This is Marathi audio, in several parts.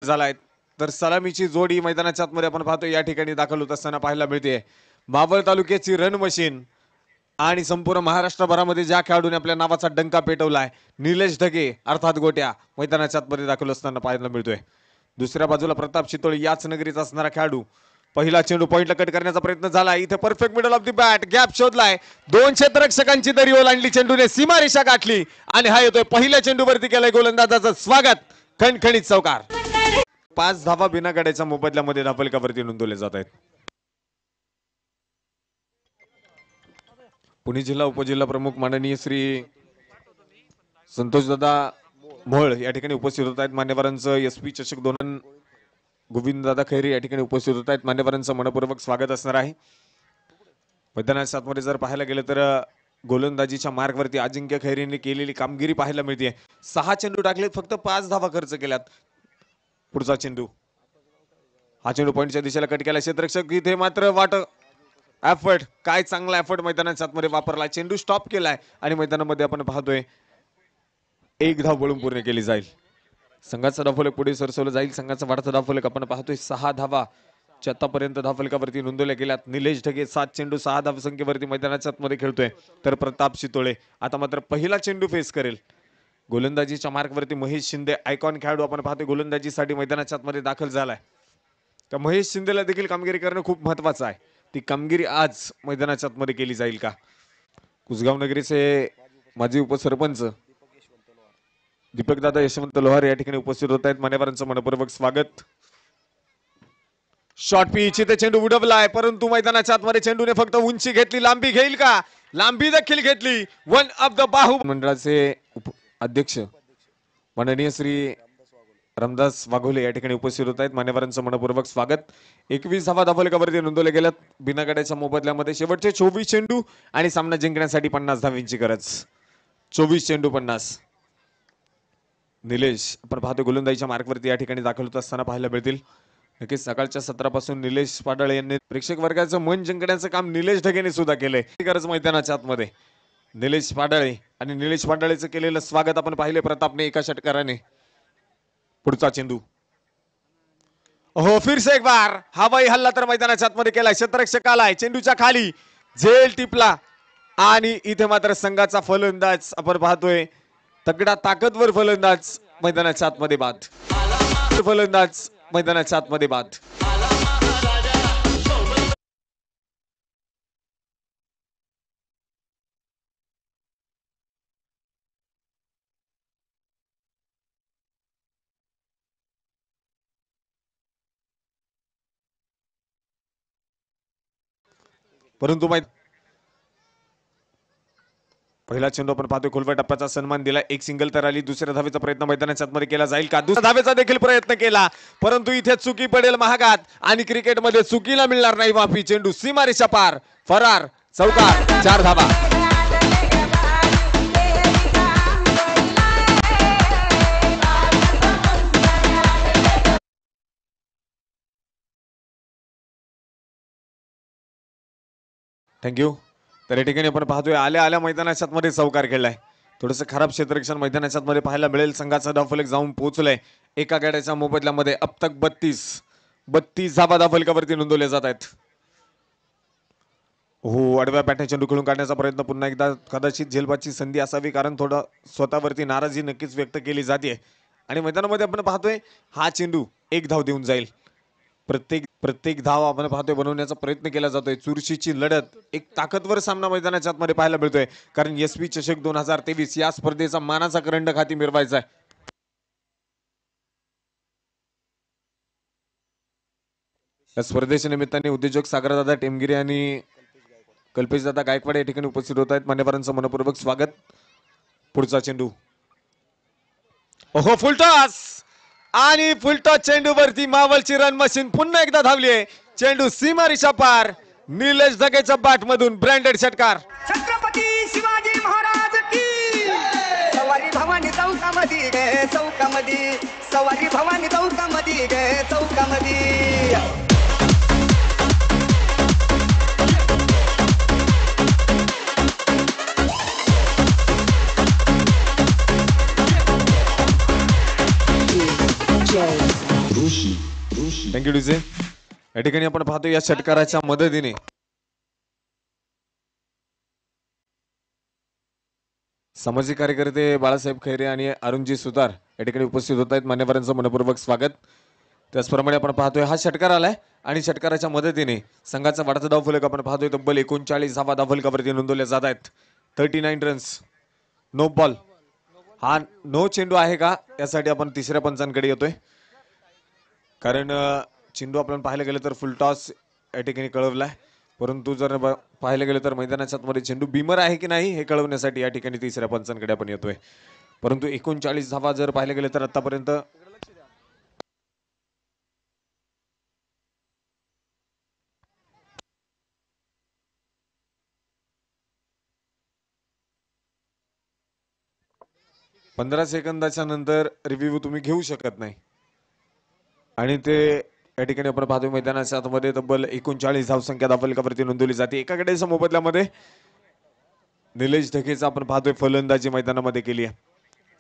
झालाय, तर सलामीची जोडी मैदानाच्या आतमध्ये आपण पाहतो या ठिकाणी दाखल होत असताना पाहायला मिळते। मावळ तालुक्याची रन मशीन आणि संपूर्ण महाराष्ट्रभरामध्ये ज्या खेळाडूने आपल्या नावाचा डंका पेटवलाय निलेश ढगे अर्थात गोट्या मैदानाच्या आतमध्ये दाखल असताना पाहायला मिळतोय। दुसऱ्या बाजूला प्रताप चितोळे याच नगरीचा असणारा खेळाडू पहिला चेंडू पॉइंटला कट करण्याचा प्रयत्न झाला, इथे perfect middle of the bat gap शोधलाय, 2 क्षेत्ररक्षकांची दरी ओलांडली, चेंडूने सीमारेषा गाठली आणि हा येतोय पहिल्या चेंडूवरती केलंय गोलंदाजाचं स्वागत, खणखणीत चौकार। 5 धावा बिना गड्याच्या मोबदल्यामध्ये धावफलकावरती नोंदवले जात आहेत। पुणे जिल्हा उपजिल्हा प्रमुख माननीय श्री संतोषदादा मोळ या ठिकाणी उपस्थित होत आहेत। मान्यवरांचं एसपी चषक 2 गोविंददादा खैरे या ठिकाणी उपस्थित होत आहेत। मान्यवरांचं मनपूर्वक स्वागत असणार आहे। मैदानाच्या आतमध्ये जर पाहायला गेलं तर गोलंदाजीच्या मार्गवरती अजिंक्य खैरेंनी केलेली कामगिरी पाहायला मिळते। 6 चेंडू टाकलेत, फक्त 5 धावा खर्च केल्यात। पुढचा चेंडू, हा चेंडू पॉइंटच्या दिशेला कट केला, क्षेत्ररक्षक इथे मात्र वाट एफर्ट, काय चांगला एफर्ट मैदानाच्या आतमध्ये वापरला, चेंडू स्टॉप केलाय आणि मैदानामध्ये आपण पाहतोय 1 धाव बळून पूर्ण केली जाईल। संघाचा धावफलक पुढे सरसवलं जाईल। संघाचा वाढता धावफलक आपण पाहतोय 6 धावा आतापर्यंत धावफलकावरती नोंदवल्या गेल्यात। निलेश ढगे 7 चेंडू 6 धावसंख्येवरती मैदानाच्या आतमध्ये खेळतोय, तर प्रताप चितोळे आता मात्र पहिला चेंडू फेस करेल। गोलंदाजीच्या मार्कवरती महेश शिंदे आयकॉन खेळाडू आपण पाहतोय गोलंदाजीसाठी मैदानाच्या आतमध्ये दाखल झालाय। तर महेश शिंदेला देखील कामगिरी करणं खूप महत्वाचं आहे, ती कामगिरी आज मैदानाच्या आतमध्ये केली जाईल का? कुसगाव नगरीचे माजी उपसरपंच दीपक दादा यशवंत लोहार या ठिकाणी उपस्थित होत आहेत। मान्यवरांचं मनपूर्वक स्वागत। शॉर्ट पिच, इथे चेंडू उडवलाय, परंतु मैदानाच्या आतमध्ये चेंडूने फक्त उंची घेतली, लांबी घेईल का? लांबी देखील घेतली। वन ऑफ द बाहू मंडळाचे अध्यक्ष माननीय श्री रामदास वाघोले या ठिकाणी उपस्थित होत आहेत। मान्यवरांचं मनपूर्वक स्वागत। 21 धावा धावफलकावरती नोंदवल्या गेल्यात बिना गड्याच्या मोबदल्यामध्ये। शेवटचे 24 चेंडू आणि सामना जिंकण्यासाठी 50 धावांची गरज। 24 चेंडू 50। निलेश आपण पाहतो गोलंदाजीच्या मार्कवरती या ठिकाणी दाखल होत असताना पाहायला मिळतील। नक्कीच सकाळच्या सत्रापासून निलेश पाडाळे यांनी प्रेक्षक वर्गाचं मन जिंकण्याचं काम निलेश ढगेने सुद्धा केलंय। गरज मैदानाच्या आतमध्ये निलेश पाडाळे आणि निलेश पाडाळेचं केलेलं स्वागत आपण पाहिले प्रतापने एका षटकाराने। पुढचा चेंडू, हो फिर से एक बार हवाई हल्ला तर मैदानाच्या आतमध्ये केलाय, क्षेत्ररक्षक आलाय, चेंडूच्या खाली झेल टिपला आणि इथे मात्र संघाचा फलंदाज आपण पाहतोय तगडा ताकदवर फलंदाज मैदानाच्या आतमध्ये बाद। फलंदाज मैदानाच्या आतमध्ये बाद। परंतु पहिला चेंडू आपण पाहतोय खोलवर टप्प्याचा सन्मान दिला, एक सिंगल तर आली। दुसऱ्या धावेचा प्रयत्न मैदानाच्या आतमध्ये केला जाईल का? दुसऱ्या धावेचा देखील प्रयत्न केला, परंतु इथे चुकी पडेल महागात आणि क्रिकेटमध्ये चुकीला मिळणार नाही माफी। चेंडू सीमारेषा पार, फरार, चौकार, 4 धावा। थँक्यू। तर या ठिकाणी आपण पाहतोय आल्या आल्या मैदानाच्या आतमध्ये चौकार खेळलाय। थोडंसं खराब क्षेत्ररक्षण मैदानाच्या आतमध्ये पाहायला मिळेल। संघाचा धावफलक जाऊन पोहोचलाय एका गड्याच्या मोबदल्यामध्ये। अब तक 32 धावा धावफलकावरती नोंदवल्या जात आहेत। हो, आडव्या बॅटने चेंडू खेळून काढण्याचा प्रयत्न पुन्हा एकदा, कदाचित झेलबादची संधी असावी, कारण थोडं स्वतःवरती नाराजी नक्कीच व्यक्त केली जाते आणि मैदानामध्ये आपण पाहतोय हा चेंडू 1 धाव देऊन जाईल। प्रत्येक धाव आपण पाहतोय बनवण्याचा प्रयत्न केला जातोय। चुरशीची लढत, एक ताकदवर सामना मैदानाच्या आतमध्ये पाहायला मिळतोय, कारण एसपी चषक 2023 या स्पर्धेचा मानाचा करंड खाती मिरवायचा आहे। या स्पर्धेच्या निमित्ताने उद्योजक सागरदादा टेमगिरे आणि कल्पेशदादा गायकवाड या ठिकाणी उपस्थित होत आहेत। मान्यवरांचं मनपूर्वक स्वागत। पुढचा चेंडू, ओहो फुलटॉस आणि फुलटॉस चेंडूवरती मावळची रन मशीन पुन्हा एकदा धावली आहे। चेंडू सीमारेषा पार, निलेश ढगेच्या बॅट मधून ब्रँडेड षटकार। छत्रपती शिवाजी महाराज की सवारी भवानी चौकामध्ये गे चौकामध्ये, सवारी भवानी चौकामध्ये गे चौकामध्ये। Thank you DJ. या ठिकाणी आपण पाहतो या षटकाराच्या मदतीने सामाजिक कार्यकर्ते बाळासाहेब खैरे आणि अरुणजी सुतार या ठिकाणी उपस्थित होत आहेत. मान्यवरांचं मनपूर्वक स्वागत. त्याचप्रमाणे आपण पाहतोय हा षटकार आलाय आणि षटकाराच्या मदतीने संघाचा वाढता धावफलक आपण पाहतोय तब्बल 39 धावा धावफलकावरती नोंदवल्या जात आहेत. 39 रन्स. No ball. हा नो चेंडू आहे का यासाठी आपण तिसऱ्या पंचांकडे येतोय, कारण चेंडू आपण पाहायला गेलं तर फुल टॉस या ठिकाणी कळवलाय, परंतु जर पाहायला गेलं तर मैदानाच्या आतमध्ये चेंडू बीमर आहे की नाही हे कळवण्यासाठी या ठिकाणी तिसऱ्या पंचांकडे आपण येतोय. परंतु 39 धावा जर पाहायला गेलं तर आतापर्यंत पंधरा सेकंदाच्या नंतर रिव्ह्यू तुम्ही घेऊ शकत नाही आणि ते या ठिकाणी आपण पाहतोय मैदानाच्या आतमध्ये तब्बल 39 धावसंख्या धावफलकावरती नोंदवली जाते. एका गड्याच्या मोबदल्यामध्ये निलेश ढगेचा आपण पाहतोय फलंदाजी मैदानामध्ये केली आहे.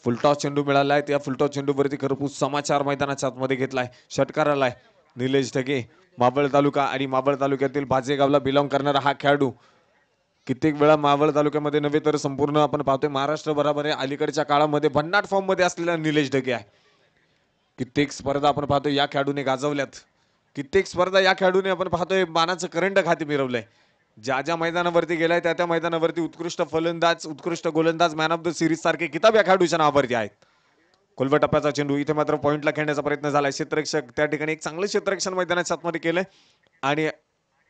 फुलटॉस चेंडू मिळाला आहे, त्या फुलटॉस चेंडूवरती खरपूस समाचार मैदानाच्या आतमध्ये घेतलाय. षटकार आलाय. निलेश ढगे मावळ तालुका आणि मावळ तालुक्यातील भाजेगावला बिलॉंग करणारा हा खेळाडू कित्येक वेळा मावळ तालुक्यामध्ये नव्हे तर संपूर्ण आपण पाहतोय महाराष्ट्र बरोबर अलीकडच्या काळामध्ये भन्नाट फॉर्म मध्ये असलेला निलेश ढगे आहे. कित्येक स्पर्धा आपण पाहतोय या खेळाडूने गाजवल्यात. कित्येक स्पर्धा या खेळाडूने आपण पाहतोय मानाचं करंट खाती मिळवलंय. ज्या ज्या मैदानावरती गेलाय त्या त्या मैदानावरती उत्कृष्ट फलंदाज, उत्कृष्ट गोलंदाज, मॅन ऑफ द सिरीज सारखे किताब या खेळाडूच्या नावावरती आहेत. खोलवा टप्प्याचा चेंडू इथे मात्र पॉइंटला खेळण्याचा प्रयत्न झालाय. क्षेत्ररक्षक त्या ठिकाणी एक चांगलं क्षेत्ररक्षण मैदानाच्या आतमध्ये केलंय आणि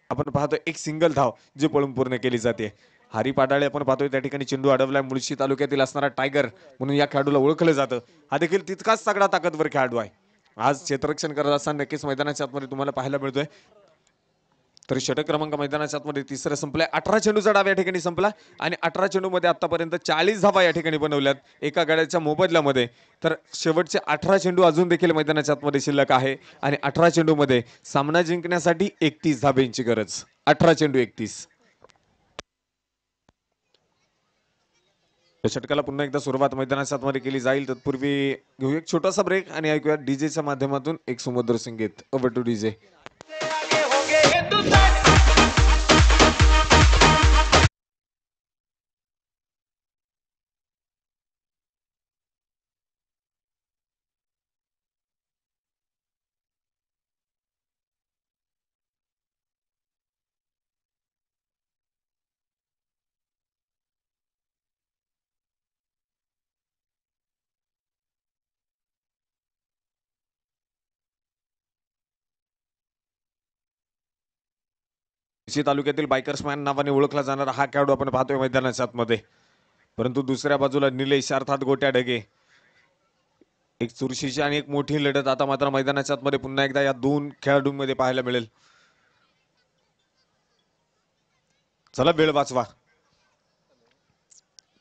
आपण पाहतो एक सिंगल धाव जी पळून पूर्ण केली जाते. हरी पाडाळे आपण पाहतोय त्या ठिकाणी चेंडू अडवलाय. मुळशी तालुक्यातील असणारा टायगर म्हणून या खेळाडूला ओळखलं जातं. हा देखील तितकाच तगडा ताकदवर खेळाडू आहे. आज क्षेत्ररक्षण करत असताना नक्कीच मैदानाच्या आतमध्ये तुम्हाला पाहायला मिळतोय. तर षटक क्रमांक मैदानाच्या आतमध्ये तिसरा संपलाय. 18 चेंडूचा डाव या ठिकाणी संपला आणि 18 चेंडू मध्ये आतापर्यंत 40 धावा या ठिकाणी बनवल्यात एका गड्याच्या मोबदल्यामध्ये. तर शेवटचे 18 चेंडू अजून देखील मैदानाच्या आतमध्ये शिल्लक आहे आणि 18 चेंडू मध्ये सामना जिंकण्यासाठी 31 धाब्यांची गरज. 18 चेंडू 31. षटकाला पुन्हा एकदा सुरुवात मैदानाच्या आतमध्ये केली जाईल. तत्पूर्वी घेऊ एक छोटासा ब्रेक आणि ऐकूया डीजेच्या माध्यमातून एक सुमधुर संगीत. Over to DJ. तालुक्यातील बायकर्स मॅन नावाने ओळखला जाणारा हा खेळाडू आपण पाहतोय मैदानाच्या आतमध्ये. परंतु दुसऱ्या बाजूला निलेश अर्थात गोट्या ढगे. एक चुरशीची आणि एक मोठी लढत आता मात्र मैदानाच्या आतमध्ये पुन्हा एकदा या दोन खेळाडूंमध्ये पाहायला मिळेल. चला वेळ वाचवा.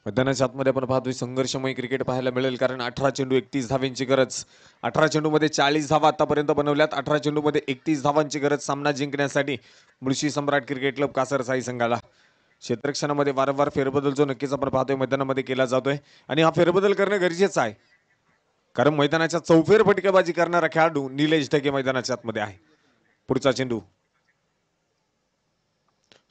मैदानाच्या आतमध्ये आपण पाहतोय संघर्षमय क्रिकेट पाहायला मिळेल, कारण 18 चेंडू 31 धावांची गरज. 18 चेंडू मध्ये 40 धावा आतापर्यंत बनवल्यात. 18 चेंडू मध्ये 31 धावांची गरज सामना जिंकण्यासाठी मुळशी सम्राट क्रिकेट क्लब कासर साई संघाला. क्षेत्ररक्षणामध्ये वारंवार फेरबदल जो नक्कीच आपण पाहतोय मैदानामध्ये केला जातोय आणि हा फेरबदल करणं गरजेचं आहे, कारण मैदानाच्या चौफेर फटकेबाजी करणारा खेळाडू निलेश ढगे मैदानाच्या आतमध्ये आहे. पुढचा चेंडू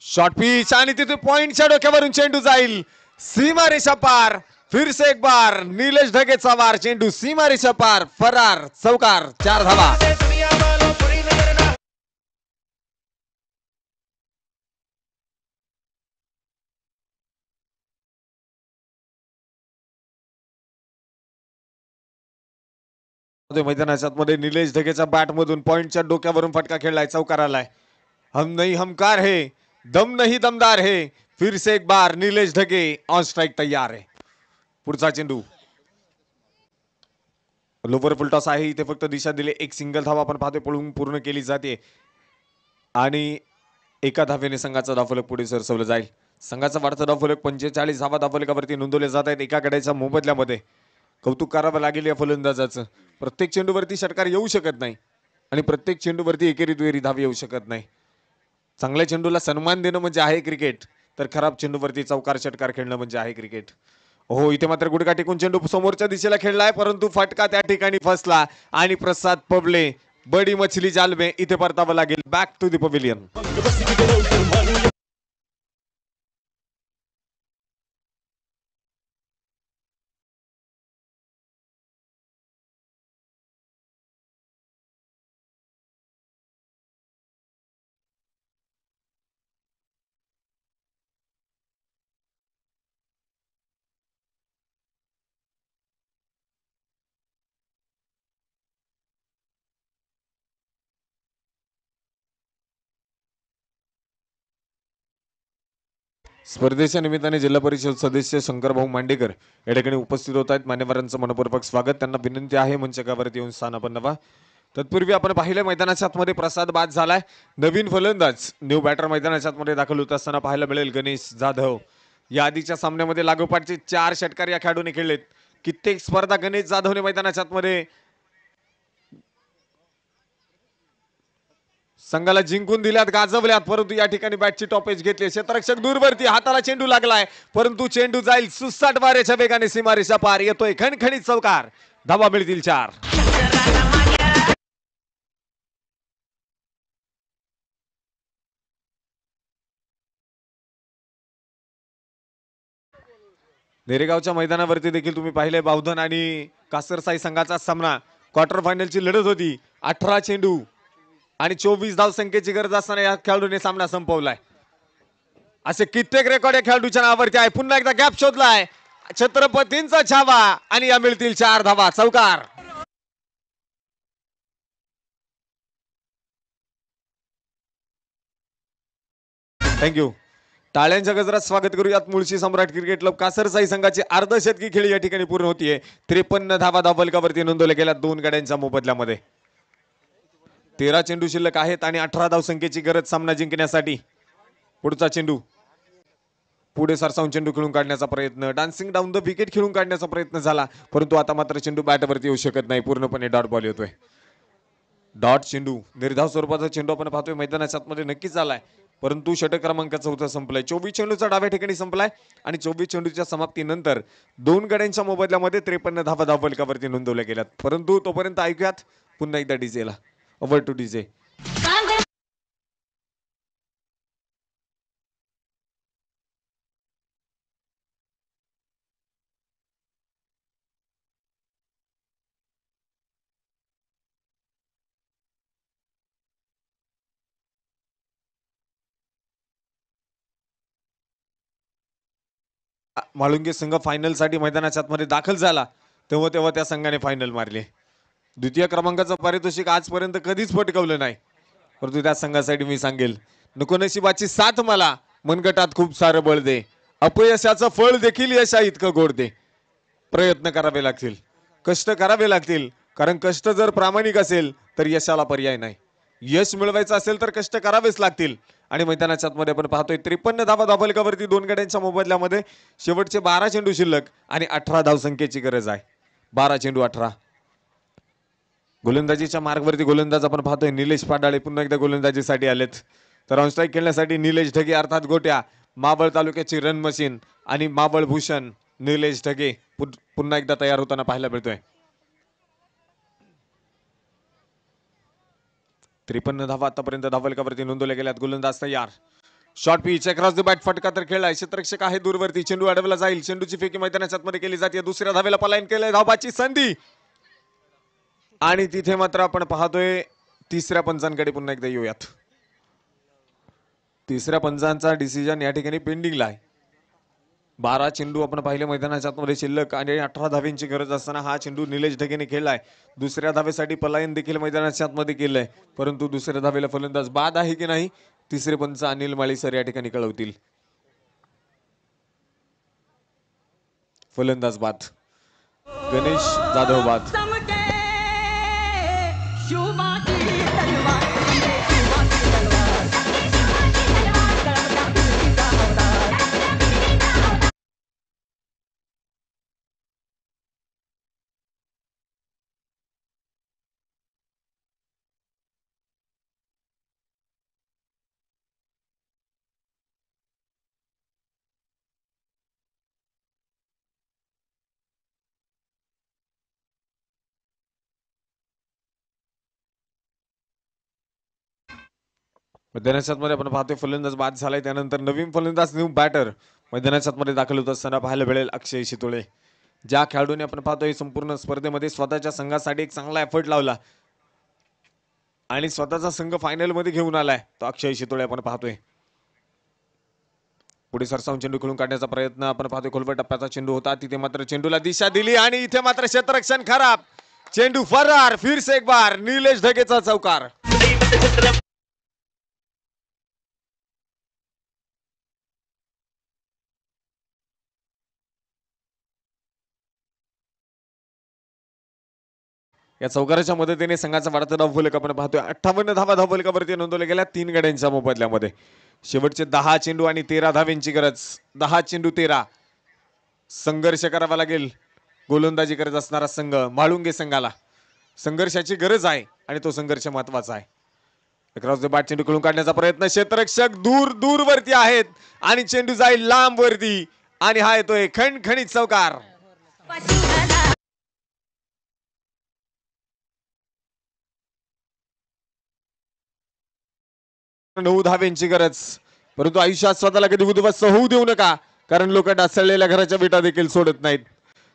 शॉर्ट पिच आणि तिथे पॉइंटच्या डोक्यावरून चेंडू जाईल सीमा रेषा पार. फिर से एक बार निलेश ढगेचा वार. चेंडू सीमा रेषा पार. फरार. चौकार. 4 धावा. मैदानाच्या आतमध्ये निलेश ढगेच्या बॅट मधून पॉइंटच्या डोक्यावरून फटका खेळलाय. चौकार आलाय. हम नहीं हमकार है, दम नहीं दमदार है. फिर से एक बार निलेश ढगे ऑन स्ट्राइक तैयार है. पुढचा चेंडू लोवर फुलटॉस आहे. इथे फक्त दिशा दिले. एक सिंगल धावा आपण पाहतोय पळून पूर्ण केली जाते आणि एका धावेने संघाचा धावफलक पुढे सरसवलं जाईल. संघाचा वाढता धावफलक 45 धावा धावफलकावरती नोंदवले जात आहेत एका गड्याच्या मोबदल्यामध्ये. कौतुक करावं लागेल या फलंदाजाचं. प्रत्येक चेंडूवरती षटकार येऊ शकत नाही आणि प्रत्येक चेंडूवरती एकेरी दुहेरी धाव येऊ शकत नाही. चांगल्या चेंडूला सन्मान देणं म्हणजे आहे क्रिकेट, तर खराब चेंडूवरती चौकार षटकार खेळणं म्हणजे आहे क्रिकेट. हो, इथे मात्र गुडघा टेकून चेंडू समोरच्या दिशेला खेळलाय, परंतु फटका त्या ठिकाणी फसला आणि प्रसाद पबले बडी मछली जाल में इथे परतावं लागेल. Back to the pavilion. स्पर्धेच्या निमित्ताने जिल्हा परिषद सदस्य शंकरभाऊ मांडेकर या ठिकाणी उपस्थित होत आहेत. मान्यवरांचं मनपूर्वक स्वागत. त्यांना विनंती आहे मंचकावरती येऊन स्थान आपण नवा. तत्पूर्वी आपण पाहिलं मैदानाच्या आतमध्ये प्रसाद बाद झालाय. नवीन फलंदाज न्यू बॅटर मैदानाच्या आतमध्ये दाखल होत असताना पाहायला मिळेल गणेश जाधव. या आधीच्या सामन्यामध्ये लागोपाठचे 4 षटकार या खेळाडूने खेळलेत. कित्येक स्पर्धा गणेश जाधवने मैदानाच्या आतमध्ये संघाला जिंकून दिल्यात, गाजवल्यात. परंतु या ठिकाणी बॅटची टॉपेज घेतली. क्षेत्ररक्षक दूरवरती, हाताला चेंडू लागलाय, परंतु चेंडू जाईल सुसाट वाऱ्याच्या वेगाने सीमारेषा पार. येतोय खणखणीत चौकार. धावा मिळतील 4. नेरेगावच्या मैदानावरती देखील तुम्ही पाहिले बावधन आणि कासरसाई संघाचा सामना. क्वार्टर फायनलची लढत होती. 18 चेंडू आणि 24 धाव संख्येची गरज असताना या खेळाडूने सामना संपवलाय. असे कित्येक रेकॉर्ड या खेळाडूच्या नावावरती आहे. पुन्हा एकदा गॅप शोधलाय. छत्रपतींचा छावा आणि या मिळतील 4 धावा. चौकार. थँक्यू. टाळ्यांच्या गजरात स्वागत करूयात मुळशी सम्राट क्रिकेट क्लब कासरसाई संघाची अर्धशतकी खेळी या ठिकाणी पूर्ण होतीये. 53 धावा धावफलकावरती नोंदवल्या गेल्या 2 गड्यांच्या मोबदल्यामध्ये. 13 चेंडू शिल्लक आहेत आणि 18 धाव संख्येची गरज सामना जिंकण्यासाठी. पुढचा चेंडू पुढे सरसावून चेंडू खेळून काढण्याचा प्रयत्न. डान्सिंग डाऊन द विकेट खेळून काढण्याचा प्रयत्न झाला, परंतु आता मात्र चेंडू बॅटवरती येऊ शकत नाही. पूर्णपणे डॉट बॉल येतोय. डॉट चेंडू निर्धाव स्वरूपाचा चेंडू आपण पाहतोय मैदानाच्या आतमध्ये नक्कीच आलाय, परंतु षटक क्रमांक 4 संपलाय. 24 चेंडूचा डाव्या ठिकाणी संपलाय आणि 24 चेंडूच्या समाप्तीनंतर 2 गड्यांच्या मोबदल्यामध्ये 53 धावा धावफलकावरती नोंदवल्या गेल्यात. परंतु तोपर्यंत ऐकूयात पुन्हा एकदा डीजेला. Over to DJ. म्हाळुंगे संघ फायनल साठी मैदानाच्या आतमध्ये दाखल झाला तेव्हा त्या संघाने फायनल मारली. द्वितीय क्रमांकाचं पारितोषिक आजपर्यंत कधीच पटकवलं नाही, परंतु त्या संघासाठी मी सांगेल नको नशिबाची साथ मला, मनगटात खूप सारं बळ दे, अपयशाचं फळ देखील यशा इतकं गोड दे. प्रयत्न करावे लागतील, कष्ट करावे लागतील, कारण कष्ट जर प्रामाणिक असेल तर यशाला पर्याय नाही. यश मिळवायचं असेल तर कष्ट करावेच लागतील. आणि मैदानाच्या आतमध्ये आपण पाहतोय 53 धावा धावफलकावरती 2 गड्यांच्या मोबदल्यामध्ये शेवटचे 12 चेंडू शिल्लक आणि 18 धावसंख्येची गरज आहे. 12 चेंडू 18. गोलंदाजीच्या मार्गवरती गोलंदाज आपण पाहतोय निलेश पाडाळे पुन्हा एकदा गोलंदाजीसाठी आलेत. तर ऑन स्ट्राईक खेळण्यासाठी निलेश ढगे अर्थात गोट्या, मावळ तालुक्याची रन मशीन आणि मावळ भूषण निलेश ढगे पुन्हा एकदा तयार होताना पाहायला मिळतोय. 53 धावा आतापर्यंत धावफलकावरती नोंदवल्या गेल्यात. गोलंदाज तयार. Short pitch across the bat, फटका तर खेळलाय. क्षेत्ररक्षक आहे दूरवरती, चेंडू अडवला जाईल. चेंडूची फेकी मैदानाच्या आतमध्ये केली जाते. दुसऱ्या धावेला पलायन केलंय, धावबाची संधी आणि तिथे मात्र आपण पाहतोय तिसऱ्या पंचांकडे पुन्हा एकदा येऊयात. तिसऱ्या पंचांचा डिसिजन या ठिकाणी पेंडिंगला आहे. 12 चेंडू आपण पाहिले मैदानाच्या आतमध्ये शिल्लक आणि 18 धावेंची गरज असताना हा चेंडू निलेश ढगेने खेळलाय. दुसऱ्या धावेसाठी पलायन देखील मैदानाच्या आतमध्ये केलंय, परंतु दुसऱ्या धावेला फलंदाज बाद आहे की नाही तिसरे पंच अनिल माळीसर या ठिकाणी कळवतील. फलंदाज बाद, गणेश जाधव बाद. मैदानाच्या आतमध्ये आपण पाहतोय फलंदाज बाद झालाय, त्यानंतर नवीन फलंदाज न्यू बॅटर मैदानाच्या आतमध्ये दाखल होत असताना पाहायला मिळेल अक्षय शितोळे. ज्या खेळाडूने आपण पाहतोय संपूर्ण स्पर्धेमध्ये स्वतःच्या संघासाठी एक चांगला एफर्ट लावला आणि स्वतःचा संघ फायनल मध्ये घेऊन आलाय, तो अक्षय शितोळे आपण पाहतोय. पुढे सरसावून चेंडू खेळून काढण्याचा प्रयत्न आपण पाहतोय. खोलवर टप्प्याचा चेंडू होता, तिथे मात्र चेंडूला दिशा दिली आणि इथे मात्र क्षेत्ररक्षण खराब, चेंडू फरार. फिर से एक बार निलेश ढगेचा चौकार. या चौकाराच्या मदतीने संघाचा वाढता धावफलक आपण पाहतोय. 58 धावा धावफलकावरती नोंदवल्या गेल्या 3 गड्यांच्या मोबदल्यामध्ये. शेवटचे 10 चेंडू आणि 13 धावेंची गरज. 10 चेंडू 13. संघर्ष करावा लागेल गोलंदाजी करत असणारा संघ म्हाळुंगे संघाला. संघर्षाची गरज आहे आणि तो संघर्ष महत्वाचा आहे. क्रॉस द बॅट चेंडू खेळून काढण्याचा प्रयत्न. क्षेत्ररक्षक दूर दूर वरती आहेत आणि चेंडू जाईल लांब वरती आणि हा येतोय खणखणीत चौकार. 9 धावेंची गरज, परंतु आयुष्यात स्वतःला कधी उद्ध्वस्त होऊ देऊ नका, कारण लोक ढासळलेल्या घराच्या विटा देखील सोडत नाहीत.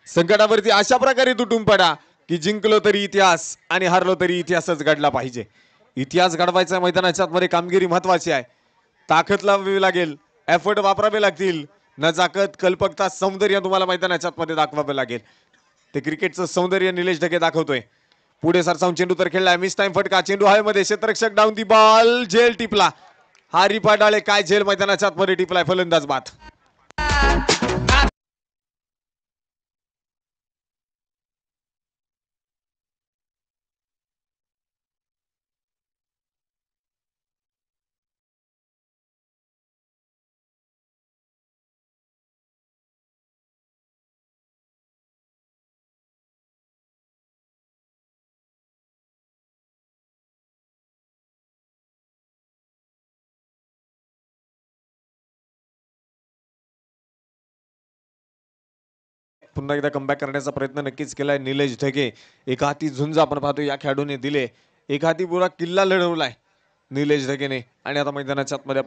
संकटावरती अशा प्रकारे तुटून पडा की जिंकलो तरी इतिहास आणि हारलो तरी इतिहासच घडला पाहिजे. इतिहास घडवायचा मैदानाच्या आतमध्ये कामगिरी महत्वाची आहे. ताकद लावावी लागेल, एफर्ट वापरावे लागतील, नजाकत, कल्पकता, सौंदर्य तुम्हाला मैदानाच्या आतमध्ये दाखवावे लागेल. ते क्रिकेटचं सौंदर्य निलेश ढगे दाखवतोय. पुढे सरसावून चेंडू तर खेळलाय, मिस टाइम फटका, चेंडू हवेमध्ये, क्षेत्ररक्षक डाऊन दी बॉल, झेल टिपला. हारिपा डाळे काय झेल मैदानाच्या आतमध्ये टिपलाय, फलंदाज बाद. पुन्हा एकदा कमबॅक करण्याचा प्रयत्न नक्कीच केलाय निलेश ढगे. एका हाती झुंज आपण पाहतो या खेळाडूने दिले, एका हाती पुरा किल्ला लढवलाय निलेश ढगेने आणि आता मैदानाच्या आतमध्ये